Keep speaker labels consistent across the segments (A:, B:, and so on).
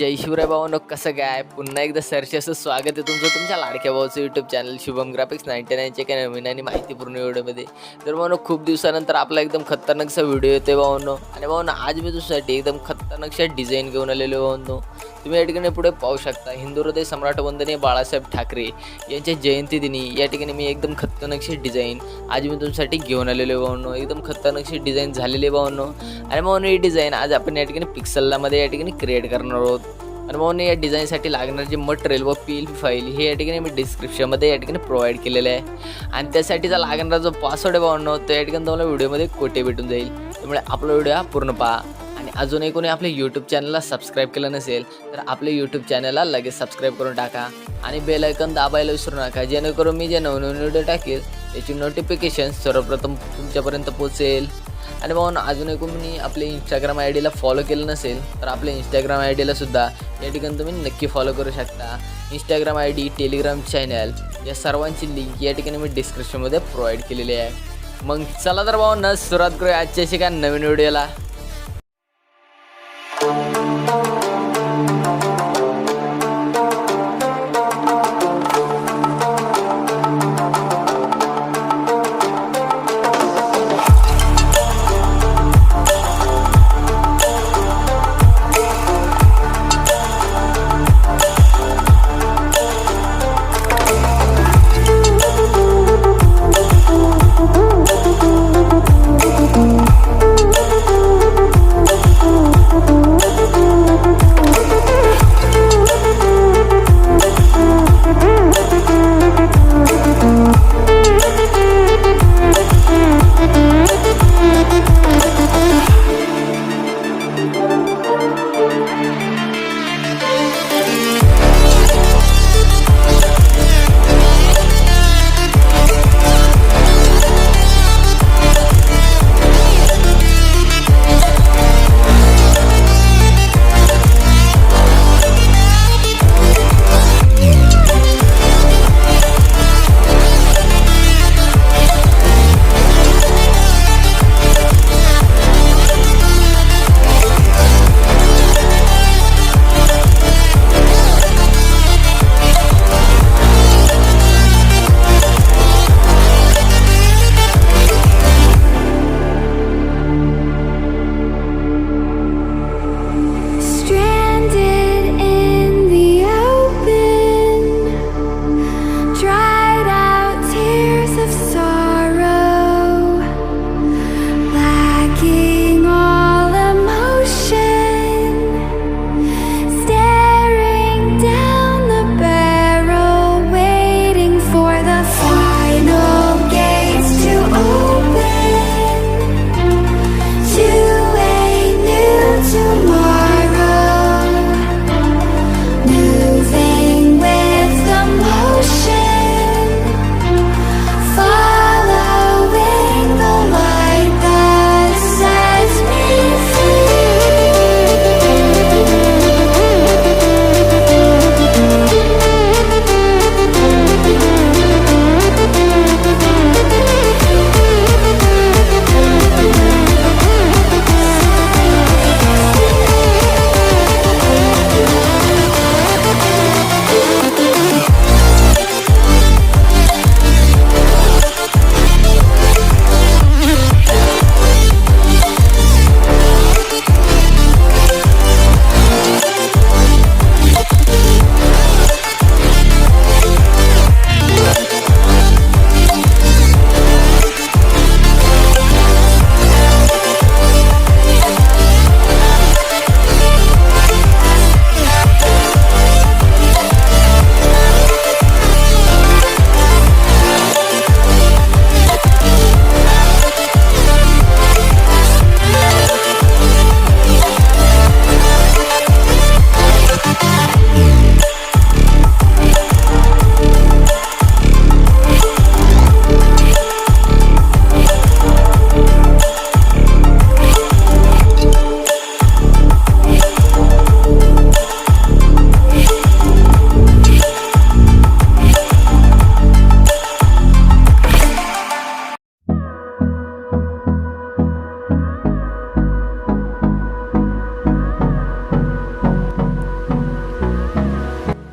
A: जय शिवराय भावांनो, कसं काय पुन्हा एकदा सरचे असं स्वागत आहे तुमचं तुमच्या लाडक्या भावाचं यूट्यूब चॅनल शुभम ग्राफिक्स 99चे काय नवीन आणि माहितीपूर्ण व्हिडिओमध्ये. तर भावांनो, खूप दिवसानंतर आपला एकदम खतरनाकसा व्हिडिओ येते भावांनो. आणि भावांनो, आज मी तुझ्यासाठी एकदम खतरनाकशा डिझाईन घेऊन आलेलो भावांनो. तुम्ही या ठिकाणी पुढे पाहू शकता, हिंदू हृदय सम्राट वंदनीय बाळासाहेब ठाकरे यांच्या जयंती दिनी या ठिकाणी मी एकदम खतरनाकशी डिझाईन आज मी तुमच्यासाठी घेऊन आलेलो भावांनो. एकदम खतरनाकशी डिझाईन झालेली भावांनो. आणि भावांनो, ही डिझाईन आज आपण या ठिकाणी पिक्सेलमध्ये या ठिकाणी क्रिएट करणार आहोत. आणि भावांनो, या डिझाईनसाठी लागणारे जे मटेरियल व PLP फाईल हे या ठिकाणी मी डिस्क्रिप्शनमध्ये या ठिकाणी प्रोव्हाइड केलेलं आहे. आणि त्यासाठीचा लागणारा जो पासवर्ड आहे भावांनो, तो या ठिकाणी तुम्हाला व्हिडिओमध्ये कोठे भेटून जाईल. त्यामुळे आपला व्हिडिओ हा पूर्ण पहा. आणि अजूनही कोणी आपल्या यूट्यूब चॅनलला सबस्क्राईब केलं नसेल तर आपल्या यूट्यूब चॅनलला लगेच सबस्क्राईब करून टाका आणि बेल आयकॉन दाबायला विसरू नका, जेणेकरून मी जे नवनवीन व्हिडिओ टाकेल त्याची नोटिफिकेशन सर्वप्रथम तुमच्यापर्यंत पोहोचेल. आणि भावांनो, अजूनही कोणी आपल्या इंस्टाग्राम ID ला फॉलो केलं नसेल तर आपल्या इंस्टाग्राम ID ला सुद्धा या ठिकाणी तुम्ही नक्की फॉलो करू शकता. इंस्टाग्राम ID, टेलिग्राम चॅनल या सर्वांची लिंक या ठिकाणी मी डिस्क्रिप्शनमध्ये प्रोव्हाइड केलेली आहे. मग चला तर भावांनो, सुरुवात करूया आजच्या एका नवीन व्हिडिओला.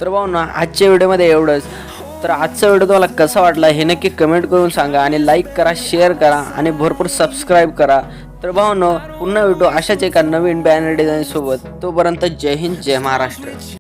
B: तर भावना आजच्या व्हिडिओमध्ये एवढंच. तर आजचा व्हिडिओ तुम्हाला कसा वाटला हे नक्की कमेंट करून सांगा आणि लाईक करा, शेअर करा आणि भरपूर सबस्क्राईब करा. तर भावनो पुन्हा भेटू अशाच एका नवीन बॅनर डिझाईन सोबत. तोपर्यंत जय हिंद, जय महाराष्ट्र.